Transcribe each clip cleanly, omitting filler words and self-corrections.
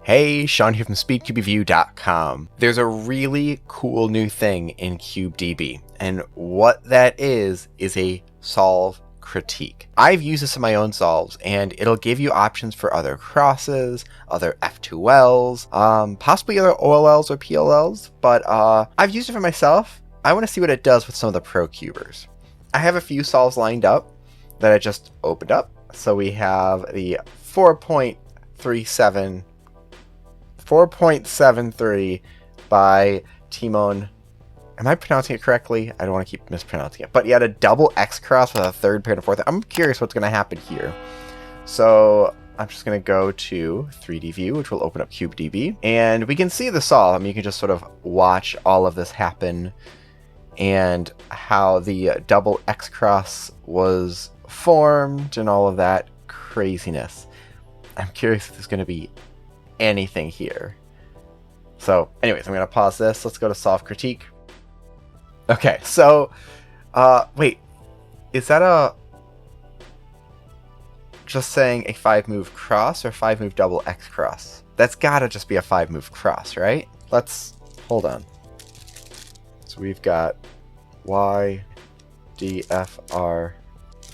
Hey, Sean here from SpeedCubeReview.com. There's a really cool new thing in CubeDB, and what that is a solve critique. I've used this in my own solves, and it'll give you options for other crosses, other F2Ls, possibly other OLLs or PLLs, but I've used it for myself. I want to see what it does with some of the pro cubers. I have a few solves lined up that I just opened up. So we have the 4.73 by Timon. Am I pronouncing it correctly? I don't want to keep mispronouncing it. But you had a double X cross with a third pair and a fourth. I'm curious what's going to happen here. So I'm just going to go to 3D view, which will open up CubeDB. And we can see the solve. I mean, you can just sort of watch all of this happen and how the double X cross was formed and all of that craziness. I'm curious if there's going to be anything here. So anyways, I'm going to pause this. Let's go to solve critique. Okay, so wait, is that just saying a 5-move cross or 5-move double X cross? That's gotta just be a 5-move cross, right? Let's hold on. So we've got Y, D, F, R,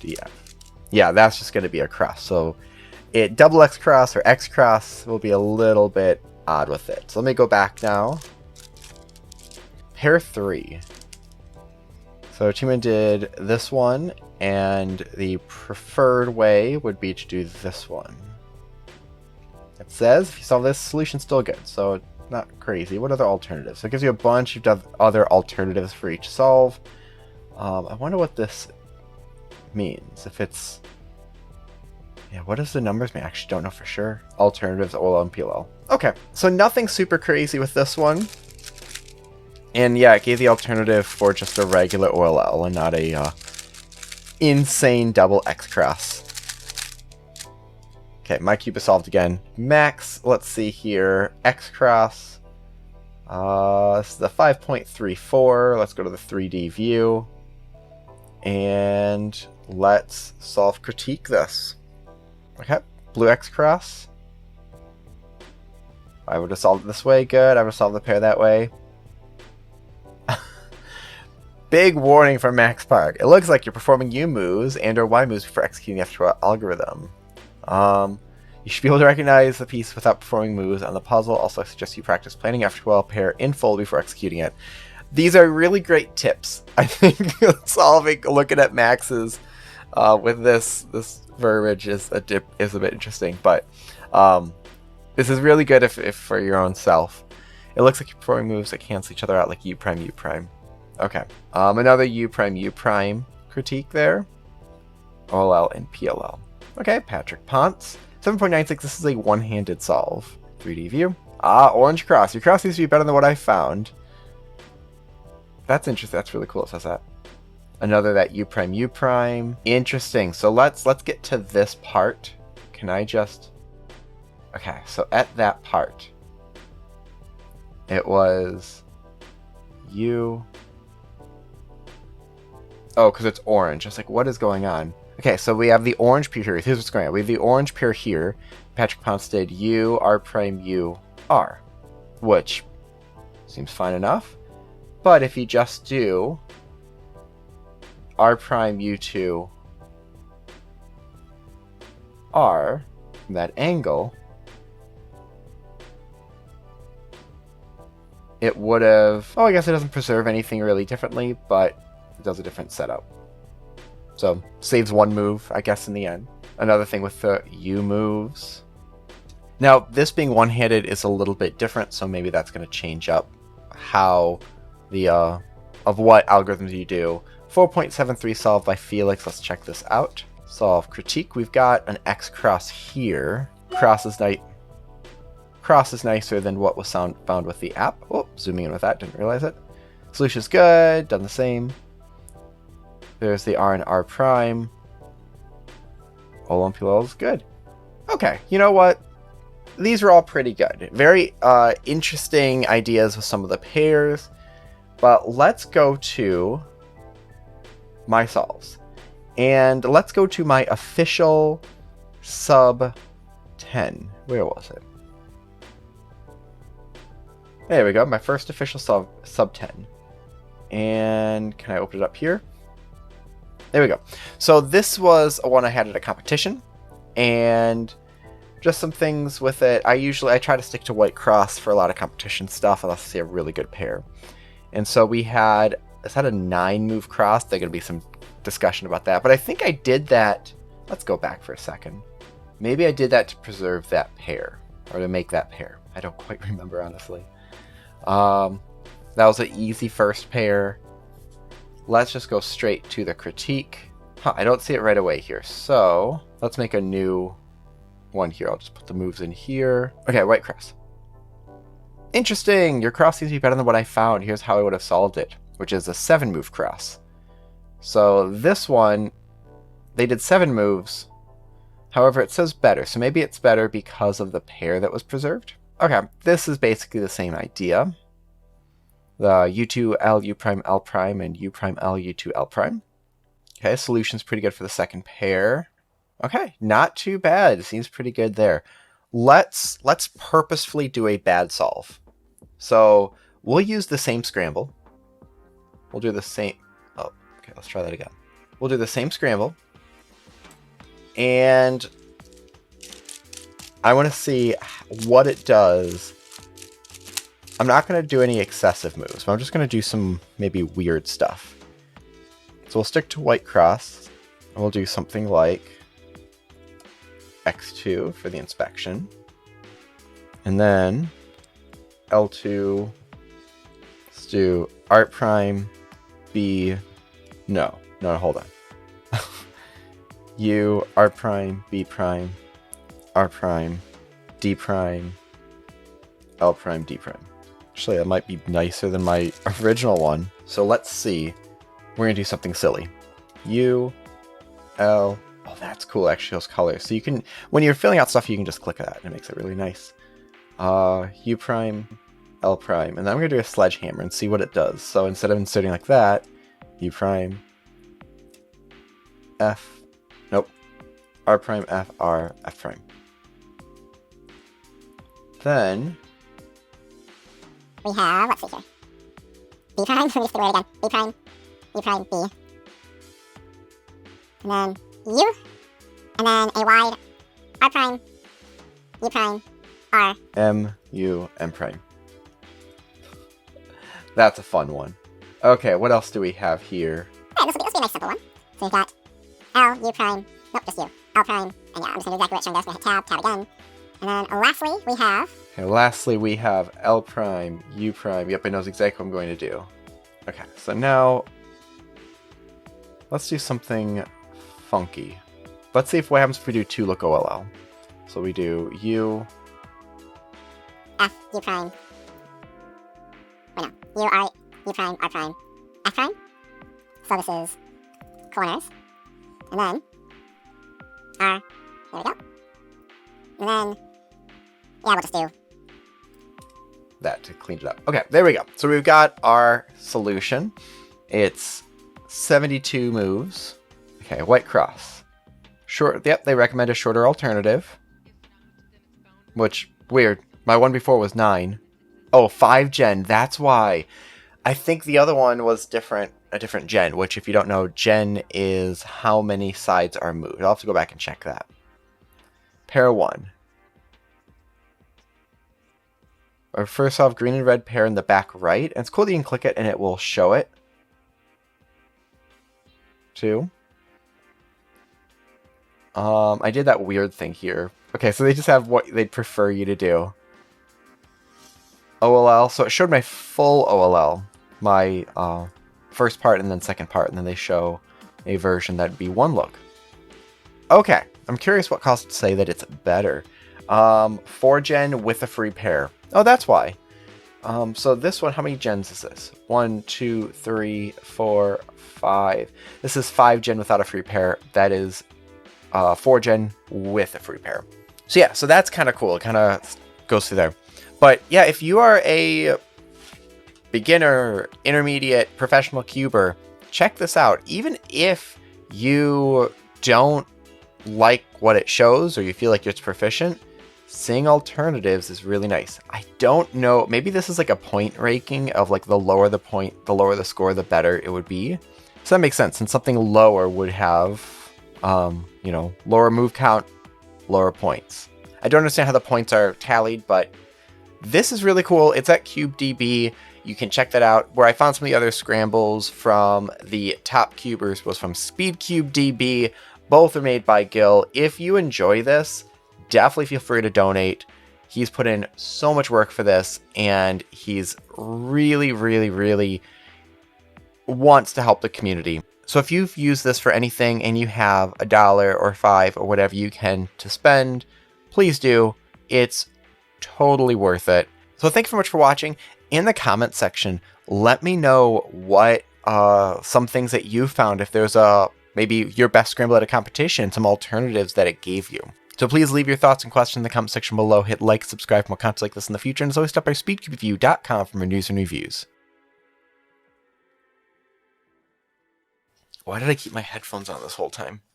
D, F. Yeah, that's just going to be a cross. So it double X cross or X cross will be a little bit odd with it. So let me go back now. Pair 3. So Timon did this one, and the preferred way would be to do this one. It says if you solve this, solution's still good. So not crazy. What other alternatives? So it gives you a bunch of other alternatives for each solve. I wonder what this means. If it's... yeah, what does the numbers mean? I actually don't know for sure. Alternatives, OLL, and PLL. Okay, so nothing super crazy with this one. And yeah, it gave the alternative for just a regular OLL and not a insane double X cross. Okay, my cube is solved again. Max, let's see here. X cross. This is the 5.34. Let's go to the 3D view. And let's solve critique this. Okay, blue X cross. I would have solved it this way. Good. I would have solved the pair that way. Big warning from Max Park. It looks like you're performing U moves and or Y moves before executing the F2L algorithm. You should be able to recognize the piece without performing moves on the puzzle. Also, I suggest you practice planning F2L pair in full before executing it. These are really great tips. I think looking at Max's with this verbiage is a bit interesting, but this is really good if for your own self. It looks like you're performing moves that cancel each other out, like U prime, U prime. Okay, another U prime critique there. OLL and PLL. Okay, Patrick Ponce. 7.96, this is a one-handed solve. 3D view. Orange cross. Your cross seems to be better than what I found. That's interesting. That's really cool. It says that. Another that U prime. Interesting. So let's get to this part. Can I just... okay, so at that part, it was U... oh, because it's orange. I was like, what is going on? Okay, so we have the orange pair here. Here's what's going on. We have the orange pair here. Patrick Ponce did U, R prime, U, R, which seems fine enough. But if you just do R prime, U2, R, from that angle, it would have... oh, I guess it doesn't preserve anything really differently, but it does a different setup. So, saves one move, I guess, in the end. Another thing with the U moves. Now, this being one-handed is a little bit different, so maybe that's going to change up how the, of what algorithms you do. 4.73 solved by Felix. Let's check this out. Solve critique. We've got an X cross here. Cross is nicer than what was found with the app. Oh, zooming in with that, didn't realize it. Solution's good, done the same. There's the R and R prime. OLL and PLL is good. Okay, you know what? These are all pretty good. Very interesting ideas with some of the pairs. But let's go to my solves. And let's go to my official sub 10. Where was it? There we go, my first official sub 10. And can I open it up here? There we go. So this was a one I had at a competition, and just some things with it. I try to stick to white cross for a lot of competition stuff unless I see a really good pair. And so is that a 9-move cross? There's going to be some discussion about that, but I think I did that. Let's go back for a second. Maybe I did that to preserve that pair, or to make that pair. I don't quite remember, honestly. That was an easy first pair. Let's just go straight to the critique. I don't see it right away here, so let's make a new one here. I'll just put the moves in here. Okay, white cross. Interesting! Your cross seems to be better than what I found. Here's how I would have solved it, which is a 7-move cross. So this one, they did 7 moves. However, it says better, so maybe it's better because of the pair that was preserved. Okay, this is basically the same idea. The U2 L U prime L prime and U prime L U2 L prime. Okay, solution's pretty good for the second pair. Okay, not too bad. It seems pretty good there. Let's purposefully do a bad solve. So we'll use the same scramble. We'll do the same. Oh, okay. Let's try that again. We'll do the same scramble, and I want to see what it does. I'm not going to do any excessive moves, but I'm just going to do some maybe weird stuff. So we'll stick to white cross, and we'll do something like X2 for the inspection. And then L2, let's do art prime, B, no, hold on. U, art prime, B prime, R prime, D prime, L prime, D prime. Actually, that might be nicer than my original one. So let's see. We're going to do something silly. U, L, oh, that's cool. It actually shows colors. So you can, when you're filling out stuff, you can just click that and it makes it really nice. U prime, L prime. And then I'm going to do a sledgehammer and see what it does. So instead of inserting like that, U prime, F, nope, R prime, F, R, F prime. Then we have, let's see here, B prime, let me just do it again, B prime, U prime, B, and then U, and then a wide R prime, U prime, R, M, U, M prime. That's a fun one. Okay, what else do we have here? Alright, this will be a nice simple one. So we've got L, U prime, nope, just U, L prime, and yeah, I'm just going to do exactly what it's showing us. We're going to hit tab again. And then lastly we have L prime, U prime. Yep, it knows exactly what I'm going to do. Okay, so now let's do something funky. Let's see what happens if we do 2 look OLL. So we do U, F, U prime, wait no, U, R, U prime, R prime, F prime. So this is corners. And then R, there we go. And then, yeah, we'll just do that to clean it up. Okay, there we go. So we've got our solution. It's 72 moves. Okay, white cross. Short. Yep, they recommend a shorter alternative. Which, weird. My one before was 9. Oh, 5 gen. That's why. I think the other one was different. A different gen, which if you don't know, gen is how many sides are moved. I'll have to go back and check that. Pair 1. Or first off, green and red pair in the back right. And it's cool that you can click it and it will show it. 2. I did that weird thing here. Okay, so they just have what they'd prefer you to do. OLL. So it showed my full OLL. My first part and then second part. And then they show a version that'd be 1 look. Okay. I'm curious what caused it to say that it's better. 4 gen with a free pair. Oh, that's why. So this one, how many gens is this? 1, 2, 3, 4, 5. This is 5 gen without a free pair. That is 4 gen with a free pair. So yeah, so that's kind of cool. It kind of goes through there. But yeah, if you are a beginner, intermediate, professional cuber, check this out. Even if you don't like what it shows or you feel like it's proficient, seeing alternatives is really nice. I don't know, maybe this is like a point ranking of like the lower the point, the lower the score, the better it would be. So that makes sense, since something lower would have, you know, lower move count, lower points. I don't understand how the points are tallied, but this is really cool. It's at CubeDB. You can check that out. Where I found some of the other scrambles from the top cubers was from CubeDB. Both are made by Gil. If you enjoy this, definitely feel free to donate. He's put in so much work for this, and he's really, really, really wants to help the community. So if you've used this for anything and you have $1 or $5 or whatever you can to spend, please do. It's totally worth it. So thank you so much for watching. In the comment section, let me know what some things that you found, if there's maybe your best scramble at a competition, some alternatives that it gave you. So please leave your thoughts and questions in the comment section below. Hit like, subscribe for more content like this in the future, and as always, stop by speedcubeview.com for more news and reviews. Why did I keep my headphones on this whole time?